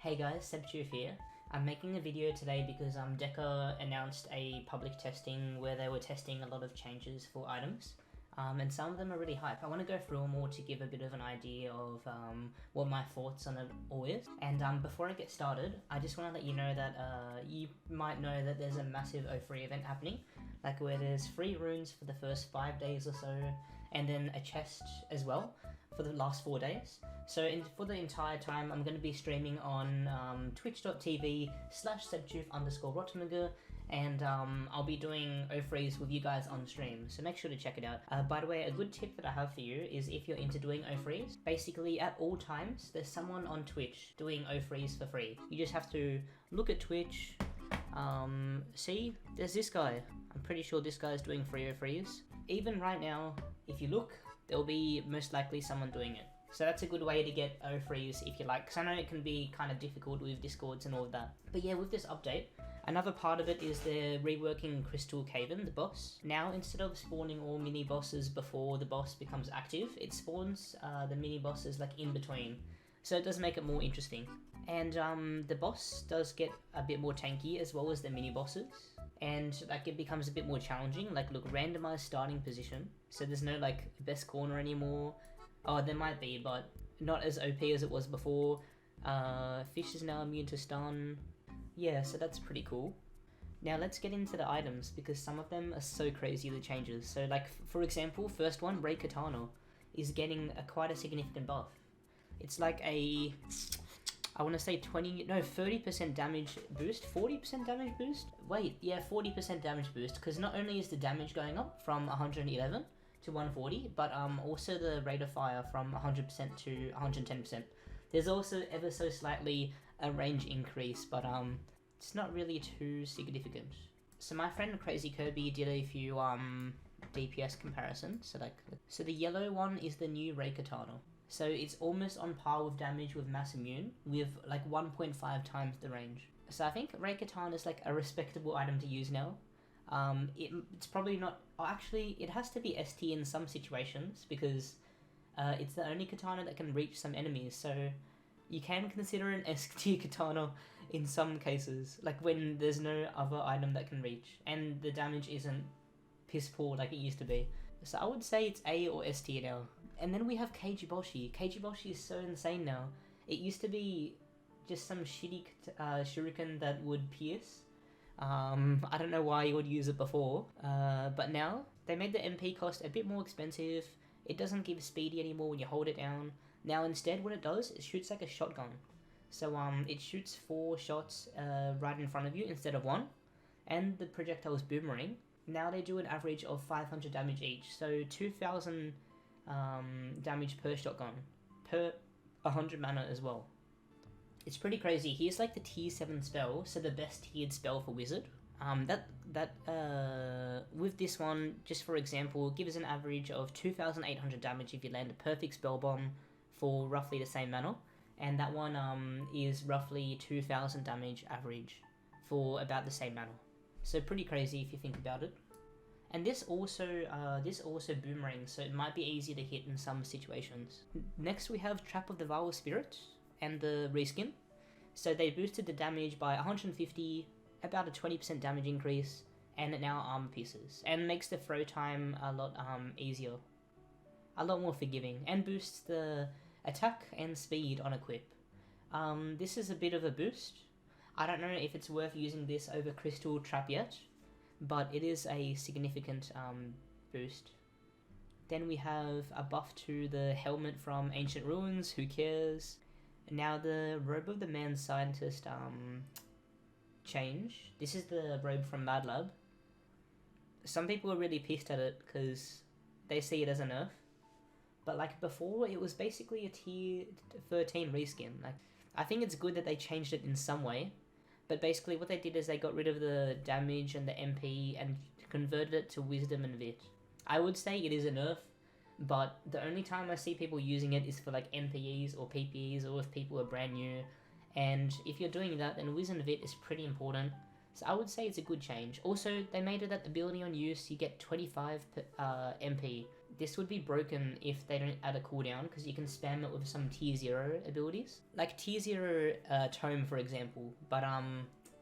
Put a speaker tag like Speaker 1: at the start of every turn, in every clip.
Speaker 1: Hey guys, Sebchoof here. I'm making a video today because Deca announced a public testing where they were testing a lot of changes for items. And some of them are really hype. I want to go through them all to give a bit of an idea of what my thoughts on it all is. And before I get started, I just want to let you know that you might know that there's a massive O3 event happening, like where there's free runes for the first 5 days or so, and then a chest as well for the last 4 days. So for the entire time, I'm going to be streaming on twitch.tv/Sebchoof_Rottenberger, and I'll be doing O3s with you guys on stream, so make sure to check it out. By the way, a good tip that I have for you is if you're into doing O3s, basically at all times, there's someone on Twitch doing O3s for free. You just have to look at Twitch, see, there's this guy. I'm pretty sure this guy's doing free O3s. Even right now, if you look, there'll be most likely someone doing it. So that's a good way to get O3s if you like, because I know it can be kind of difficult with Discords and all of that. But yeah, with this update, another part of it is they're reworking Crystal Cavern, the boss. Now, instead of spawning all mini bosses before the boss becomes active, it spawns the mini bosses like in between. So it does make it more interesting. And the boss does get a bit more tanky as well as the mini bosses. And like it becomes a bit more challenging. Like look, randomized starting position. So there's no like best corner anymore. Oh, there might be, but not as OP as it was before. Fish is now immune to stun. Yeah, so that's pretty cool. Now let's get into the items, because some of them are so crazy, the changes. So like, for example, first one, Rayka Tunnel, is getting quite a significant buff. It's like a, I want to say 30% damage boost, 40% damage boost? Wait, yeah, 40% damage boost, because not only is the damage going up from 111, to 140, but also the rate of fire from 100% to 110%. There's also ever so slightly a range increase, but it's not really too significant. So my friend Crazy Kirby did a few DPS comparisons. So the yellow one is the new Rayka Tunnel. So it's almost on par with damage with Mass Immune, with like 1.5 times the range. So I think Rayka Tunnel is like a respectable item to use now. It's probably not, actually it has to be ST in some situations, because it's the only katana that can reach some enemies, so you can consider an S tier katana in some cases, like when there's no other item that can reach, and the damage isn't piss poor like it used to be. So I would say it's A or S tier now. And then we have Keiji Boshi. Keiji Boshi is so insane now. It used to be just some shitty shuriken that would pierce. I don't know why you would use it before, but now they made the MP cost a bit more expensive. It doesn't give speedy anymore when you hold it down. Now instead what it does, it shoots like a shotgun. So it shoots 4 shots right in front of you instead of 1, and the projectile is boomerang. Now they do an average of 500 damage each, so 2000 damage per shotgun, per 100 mana as well. It's pretty crazy. Here's like the tier 7 spell, so the best tiered spell for wizard. With this one, just for example, gives an average of 2,800 damage if you land a perfect spell bomb for roughly the same mana, and that one is roughly 2,000 damage average for about the same mana. So pretty crazy if you think about it. And this also boomerangs, so it might be easier to hit in some situations. Next we have Trap of the Vile Spirit and the reskin. So they boosted the damage by 150, about a 20% damage increase, and it now armor pieces, and makes the throw time a lot easier, a lot more forgiving, and boosts the attack and speed on equip. This is a bit of a boost. I don't know if it's worth using this over Crystal Trap yet, but it is a significant boost. Then we have a buff to the helmet from Ancient Ruins, who cares? Now the robe of the Mad Scientist change. This is the robe from Mad Lab. Some people are really pissed at it because they see it as a nerf. But like before, it was basically a tier 13 reskin. Like, I think it's good that they changed it in some way. But basically what they did is they got rid of the damage and the MP and converted it to Wisdom and Vit. I would say it is a nerf, but the only time I see people using it is for like MPEs or PPEs, or if people are brand new. And if you're doing that, then Wiz and Vit is pretty important. So I would say it's a good change. Also, they made it that ability on use, you get 25 MP this would be broken if they don't add a cooldown, because you can spam it with some tier 0 abilities. Like tier 0 Tome, for example, but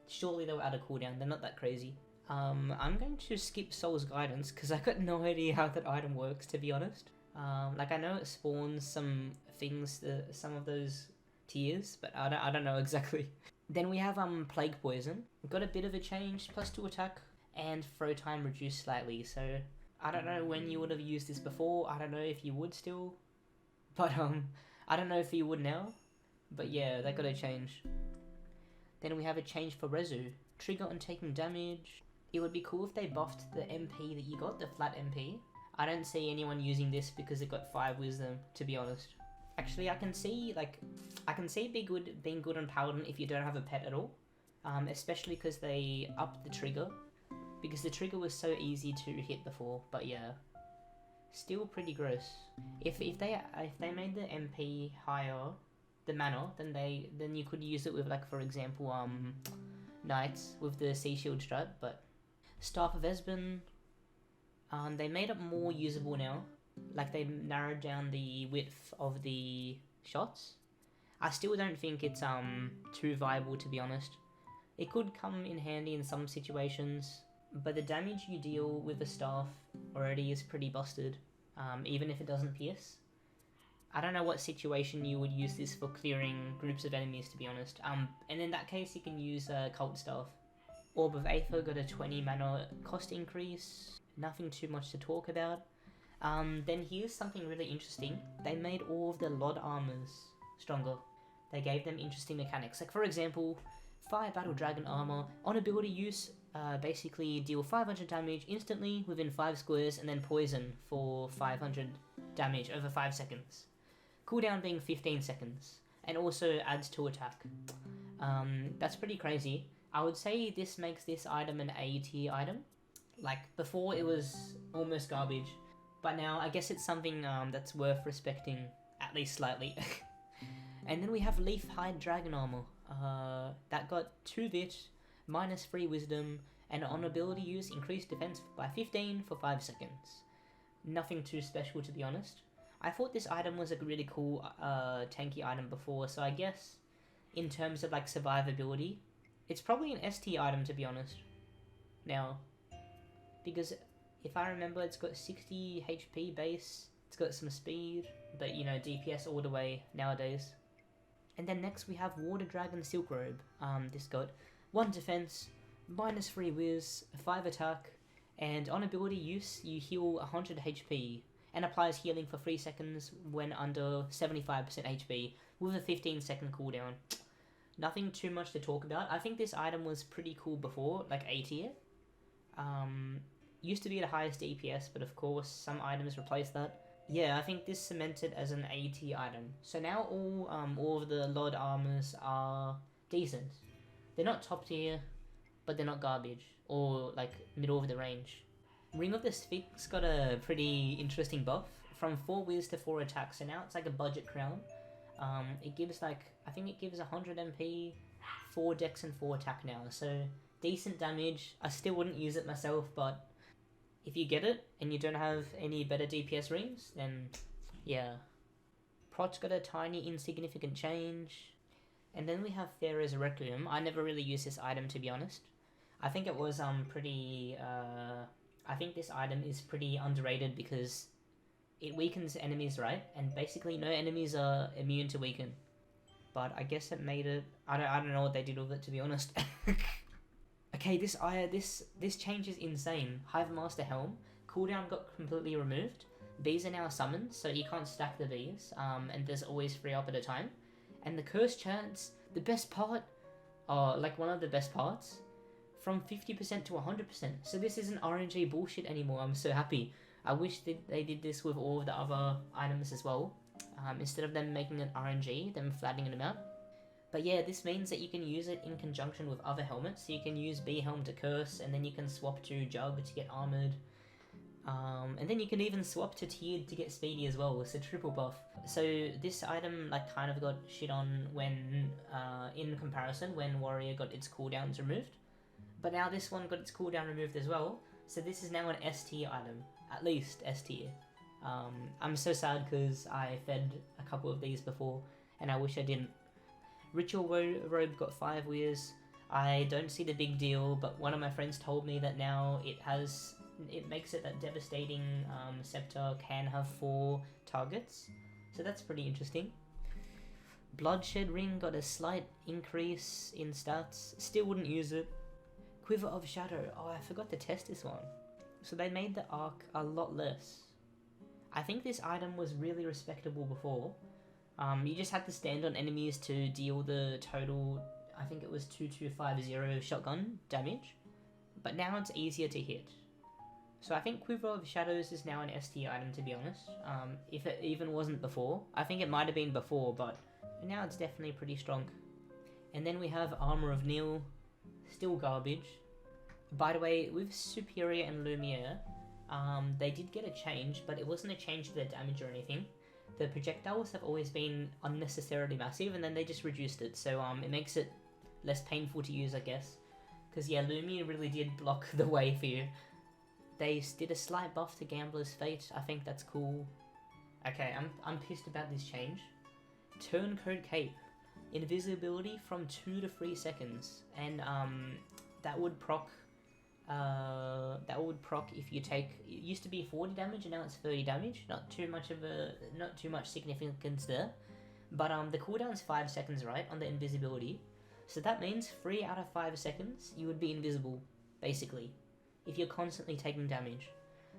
Speaker 1: surely they'll add a cooldown, they're not that crazy. I'm going to skip Soul's Guidance, because I got no idea how that item works, to be honest. Like, I know it spawns some things, some of those tiers, but I don't know exactly. Then we have Plague Poison. Got a bit of a change, +2 attack, and throw time reduced slightly, so I don't know when you would have used this before. I don't know if you would still, but I don't know if you would now. But yeah, that got a change. Then we have a change for Resu. Trigger on taking damage. It would be cool if they buffed the MP that you got, the flat MP. I don't see anyone using this because it got 5 wisdom, to be honest. Actually, I can see being good on Paladin if you don't have a pet at all. Especially because they upped the trigger. Because the trigger was so easy to hit before, but yeah. Still pretty gross. If they made the MP higher, the mana, then you could use it with, like, for example, Knights with the Sea Shield strat, but Staff of Esben, they made it more usable now. Like, they narrowed down the width of the shots. I still don't think it's too viable, to be honest. It could come in handy in some situations, but the damage you deal with the staff already is pretty busted, even if it doesn't pierce. I don't know what situation you would use this for clearing groups of enemies, to be honest. And in that case, you can use Cult Staff. Orb of Aether got a 20 mana cost increase. Nothing too much to talk about. Then here's something really interesting. They made all of the Lod armors stronger. They gave them interesting mechanics. Like, for example, Fire Battle Dragon armor. On ability use, basically deal 500 damage instantly within 5 squares, and then poison for 500 damage over 5 seconds. Cooldown being 15 seconds, and also adds to attack. That's pretty crazy. I would say this makes this item an A tier item. Like, before it was almost garbage, but now I guess it's something that's worth respecting, at least slightly. And then we have Leafhide Dragon armor. That got 2 Vit, -3 wisdom, and on ability use increased defense by 15 for 5 seconds. Nothing too special, to be honest. I thought this item was a really cool tanky item before, so I guess in terms of, like, survivability, it's probably an ST item, to be honest. Now, because if I remember, it's got 60 HP base, it's got some speed, but, you know, DPS all the way nowadays. And then next we have Water Dragon Silk Robe. This got 1 defense, -3 whiz, 5 attack, and on ability use, you heal 100 HP, and applies healing for 3 seconds when under 75% HP, with a 15-second cooldown. Nothing too much to talk about. I think this item was pretty cool before, like A tier. Used to be the highest DPS, but of course some items replaced that. Yeah, I think this cemented as an A tier item. So now all of the Lord armors are decent. They're not top tier, but they're not garbage, or like middle of the range. Ring of the Sphinx got a pretty interesting buff, from 4 whiz to 4 attack, so now it's like a budget crown. It gives, like, I think it gives 100 MP, 4 dex and 4 attack now, so decent damage. I still wouldn't use it myself, but if you get it and you don't have any better DPS rings, then yeah. Prot's got a tiny insignificant change. And then we have Thera's Requiem. I never really used this item, to be honest. I think it was I think this item is pretty underrated because it weakens enemies, right? And basically no enemies are immune to weaken. But I guess it made it... I don't know what they did with it, to be honest. Okay, this change is insane. Hive Master Helm. Cooldown got completely removed. Bees are now summoned, so you can't stack the bees. And there's always 3 up at a time. And the Curse Chance, the best part... like one of the best parts... from 50% to 100%. So this isn't RNG bullshit anymore. I'm so happy. I wish they did this with all of the other items as well. Instead of them making it RNG, them flattening them out. But yeah, this means that you can use it in conjunction with other helmets. So you can use Bee Helm to curse, and then you can swap to Jug to get armored. And then you can even swap to Tiered to get speedy as well. It's a triple buff. So this item like kind of got shit on when, in comparison, when Warrior got its cooldowns removed. But now this one got its cooldown removed as well, so this is now an S tier item. At least S tier. I'm so sad because I fed a couple of these before, and I wish I didn't. Ritual Robe got 5 wears. I don't see the big deal, but one of my friends told me that now it makes it that devastating scepter can have 4 targets, so that's pretty interesting. Bloodshed Ring got a slight increase in stats, still wouldn't use it. Quiver of Shadow, oh I forgot to test this one. So they made the arc a lot less. I think this item was really respectable before. You just had to stand on enemies to deal the total, I think it was 2250 shotgun damage, but now it's easier to hit. So I think Quiver of Shadows is now an ST item, to be honest, if it even wasn't before. I think it might have been before, but now it's definitely pretty strong. And then we have Armor of Neil, still garbage. By the way, with Superior and Lumiere, they did get a change, but it wasn't a change to their damage or anything. The projectiles have always been unnecessarily massive, and then they just reduced it, so it makes it less painful to use, I guess. Because yeah, Lumiere really did block the way for you. They did a slight buff to Gambler's Fate, I think that's cool. Okay, I'm pissed about this change. Turncoat Cape. Invisibility from 2 to 3 seconds, and that would proc if you take, it used to be 40 damage and now it's 30 damage, not too much significance there, but the cooldown's 5 seconds, right, on the invisibility, so that means 3 out of 5 seconds you would be invisible, basically, if you're constantly taking damage.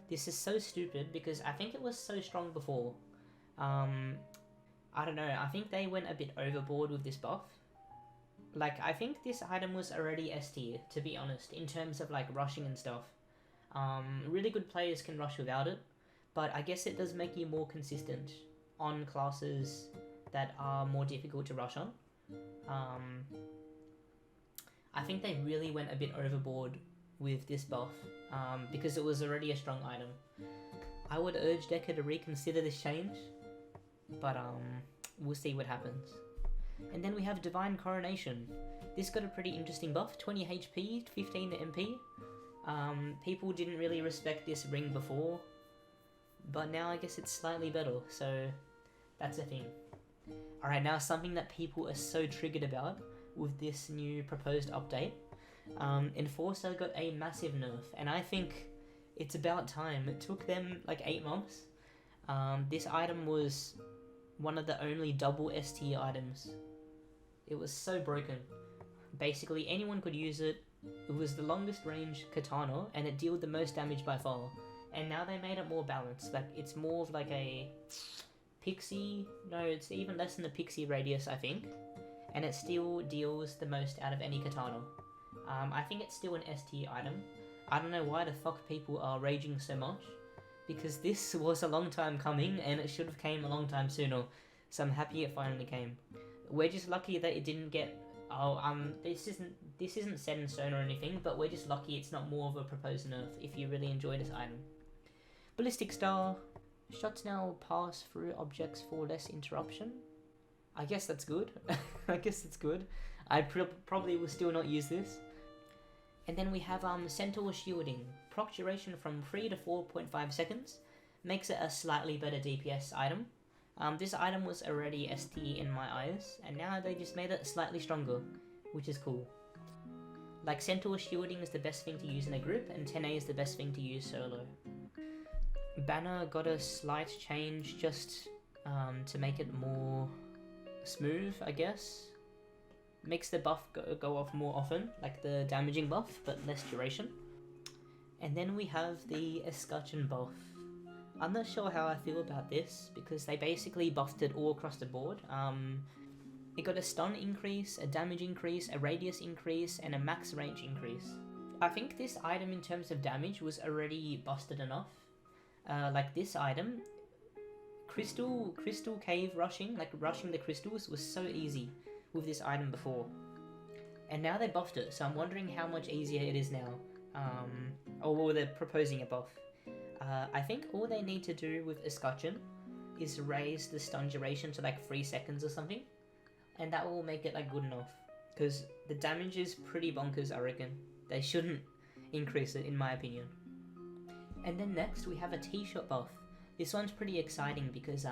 Speaker 1: This is so stupid because I think it was so strong before. I don't know, I think they went a bit overboard with this buff. Like, I think this item was already S tier, to be honest, in terms of, like, rushing and stuff. Really good players can rush without it, but I guess it does make you more consistent on classes that are more difficult to rush on. I think they really went a bit overboard with this buff, because it was already a strong item. I would urge Deca to reconsider this change, but we'll see what happens. And then we have Divine Coronation. This got a pretty interesting buff, 20 HP, 15 MP. People didn't really respect this ring before, but now I guess it's slightly better, so that's a thing. Alright, now something that people are so triggered about with this new proposed update. Enforcer got a massive nerf, and I think it's about time. It took them like 8 months. This item was one of the only double S tier items. It was so broken. Basically anyone could use it. It was the longest range katana and it dealt the most damage by far. And now they made it more balanced. Like, it's more of like a pixie, no, it's even less than the pixie radius, I think. And it still deals the most out of any katana. I think it's still an S tier item. I don't know why the fuck people are raging so much, because this was a long time coming and it should have came a long time sooner. So I'm happy it finally came. We're just lucky that it didn't get, this isn't set in stone or anything, but we're just lucky it's not more of a proposed nerf if you really enjoy this item. Ballistic Star. Shots now pass through objects for less interruption. I guess that's good. I guess that's good. I probably will still not use this. And then we have Centaur Shielding. Proc duration from 3 to 4.5 seconds. Makes it a slightly better DPS item. This item was already ST in my eyes, and now they just made it slightly stronger, which is cool. Like, Centaur Shielding is the best thing to use in a group, and 10A is the best thing to use solo. Banner got a slight change just to make it more smooth, I guess. Makes the buff go off more often, like the damaging buff, but less duration. And then we have the escutcheon buff. I'm not sure how I feel about this, because they basically buffed it all across the board. It got a stun increase, a damage increase, a radius increase, and a max range increase. I think this item in terms of damage was already busted enough. Like this item, crystal cave rushing, like rushing the crystals, was so easy with this item before. And now they buffed it, so I'm wondering how much easier it is now. Or they're proposing a buff. I think all they need to do with escutcheon is raise the stun duration to like 3 seconds or something, and that will make it like good enough, because the damage is pretty bonkers, I reckon. They shouldn't increase it, in my opinion. And then next we have a T-shot buff. This one's pretty exciting because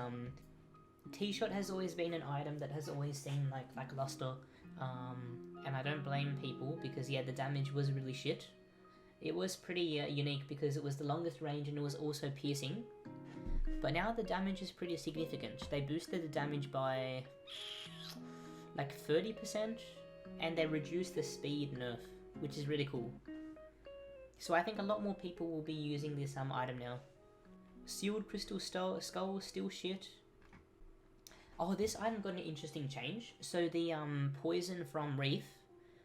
Speaker 1: T-shot has always been an item that has always seemed like lackluster, and I don't blame people because yeah, the damage was really shit. It was pretty unique because it was the longest range and it was also piercing. But now the damage is pretty significant. They boosted the damage by like 30% and they reduced the speed nerf, which is really cool. So I think a lot more people will be using this item now. Sealed Crystal Skull, still shit. Oh, this item got an interesting change. So the poison from Reef,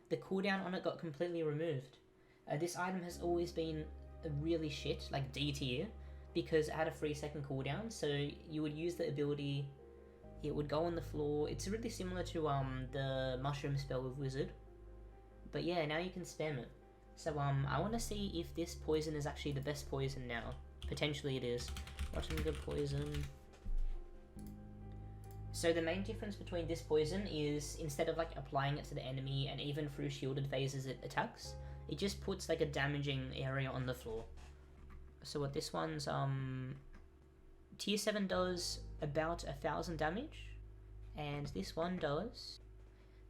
Speaker 1: the cooldown on it got completely removed. This item has always been really shit, like D tier, because it had a 3-second cooldown, so you would use the ability, it would go on the floor. It's really similar to the mushroom spell with Wizard. But yeah, now you can spam it. So I want to see if this poison is actually the best poison now. Potentially it is. Rotten Good Poison. So the main difference between this poison is instead of like applying it to the enemy and even through shielded phases it attacks, it just puts like a damaging area on the floor. So what this one's tier 7 does about 1,000 damage, and this one does,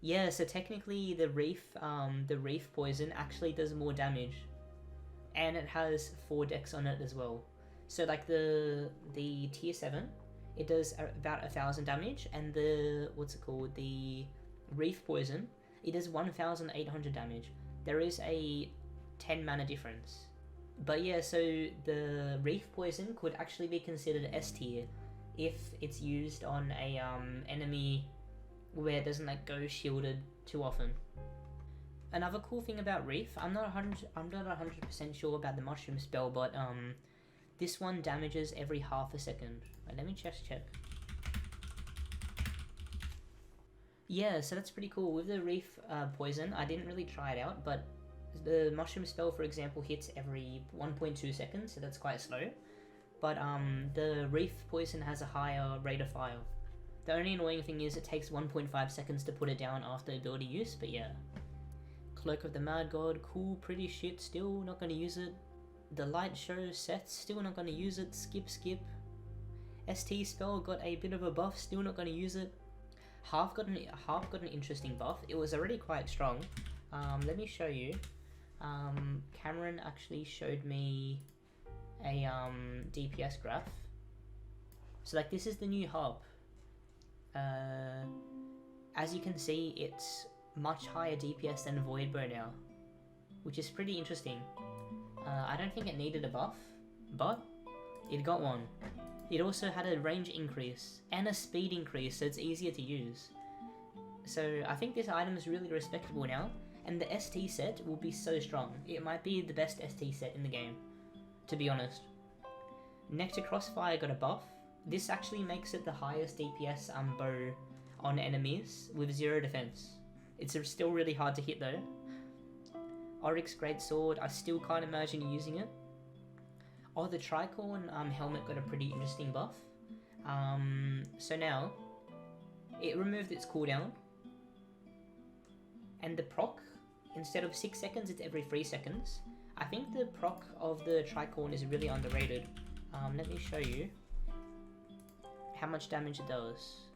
Speaker 1: yeah, so technically the reef poison actually does more damage, and it has 4 decks on it as well. So like the tier 7, it does about 1,000 damage, and the the reef poison, it does 1,800 damage. There is a 10 mana difference. But yeah, so the reef poison could actually be considered S tier if it's used on a enemy where it doesn't like go shielded too often. Another cool thing about reef, I'm not 100% sure about the mushroom spell, but this one damages every half a second. Wait, let me just check. Yeah, so that's pretty cool. With the reef poison, I didn't really try it out, but the mushroom spell, for example, hits every 1.2 seconds, so that's quite slow. But the reef poison has a higher rate of fire. The only annoying thing is it takes 1.5 seconds to put it down after ability use, but yeah. Cloak of the Mad God, cool, pretty shit, still not gonna use it. The light show sets, still not gonna use it, skip. ST spell got a bit of a buff, still not gonna use it. Half got an interesting buff. It was already quite strong. Let me show you. Cameron actually showed me a DPS graph. So like this is the new hub. As you can see, it's much higher DPS than Voidbow now, which is pretty interesting. I don't think it needed a buff, but it got one. It also had a range increase and a speed increase, so it's easier to use. So I think this item is really respectable now, and the ST set will be so strong. It might be the best ST set in the game, to be honest. Nectar Crossfire got a buff. This actually makes it the highest DPS bow on enemies with 0 defense. It's still really hard to hit though. Oryx Greatsword, I still can't imagine using it. Oh, the Tricorn helmet got a pretty interesting buff. So now, it removed its cooldown. And the proc, instead of 6 seconds, it's every 3 seconds. I think the proc of the Tricorn is really underrated. Let me show you how much damage it does.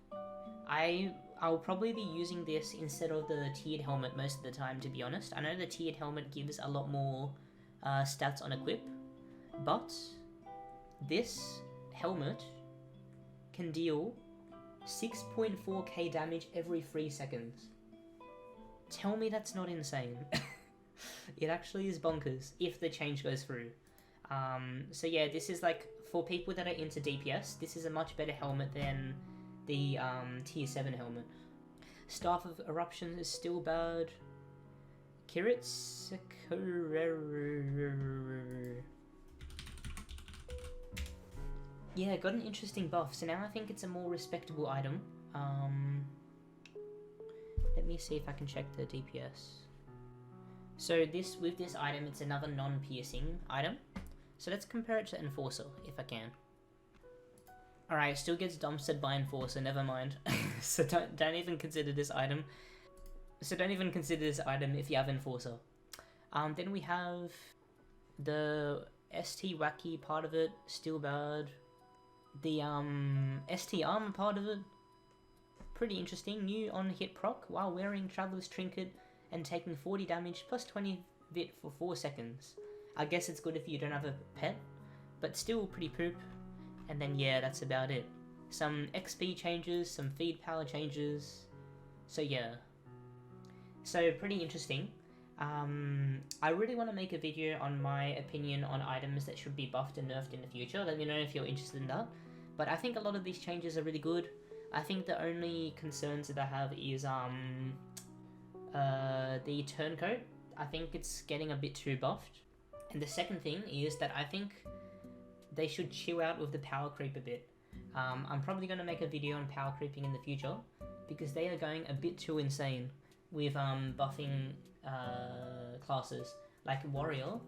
Speaker 1: I'll probably be using this instead of the tiered helmet most of the time, to be honest. I know the tiered helmet gives a lot more stats on equip, but this helmet can deal 6.4k damage every 3 seconds. Tell me that's not insane. It actually is bonkers if the change goes through. So yeah, this is like, for people that are into DPS, this is a much better helmet than the tier 7 helmet. Staff of Eruption is still bad. Kirit's yeah, got an interesting buff, so now I think it's a more respectable item. Let me see if I can check the DPS. So with this item, it's another non-piercing item. So let's compare it to Enforcer, if I can. Alright, still gets dumpstered by Enforcer, never mind. So don't even consider this item. So don't even consider this item if you have Enforcer. Then we have the ST Wacky part of it, still bad. The ST armor part of it, pretty interesting. New on hit proc while wearing Traveler's Trinket and taking 40 damage plus 20 vit for 4 seconds. I guess it's good if you don't have a pet, but still pretty poop. And then yeah, that's about it. Some XP changes, some feed power changes. So yeah. So pretty interesting. I really want to make a video on my opinion on items that should be buffed and nerfed in the future. Let me know if you're interested in that. But I think a lot of these changes are really good. I think the only concerns that I have is the turncoat. I think it's getting a bit too buffed. And the second thing is that I think they should chill out with the power creep a bit. I'm probably going to make a video on power creeping in the future because they are going a bit too insane with buffing classes. Like Warrior,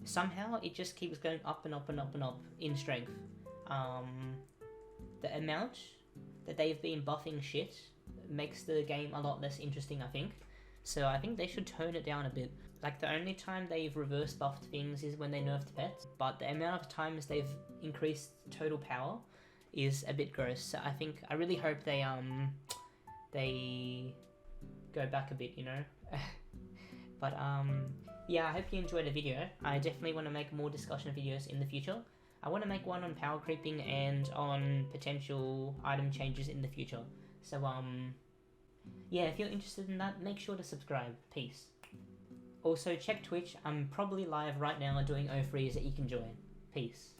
Speaker 1: somehow it just keeps going up and up and up and up in strength. The amount that they've been buffing shit makes the game a lot less interesting, I think. So I think they should tone it down a bit. Like the only time they've reverse buffed things is when they nerfed pets, but the amount of times they've increased total power is a bit gross. So I really hope they go back a bit, you know. But yeah, I hope you enjoyed the video. I definitely want to make more discussion videos in the future. I want to make one on power creeping and on potential item changes in the future. So yeah, if you're interested in that, make sure to subscribe. Peace. Also check Twitch. I'm probably live right now doing O3s that you can join. Peace.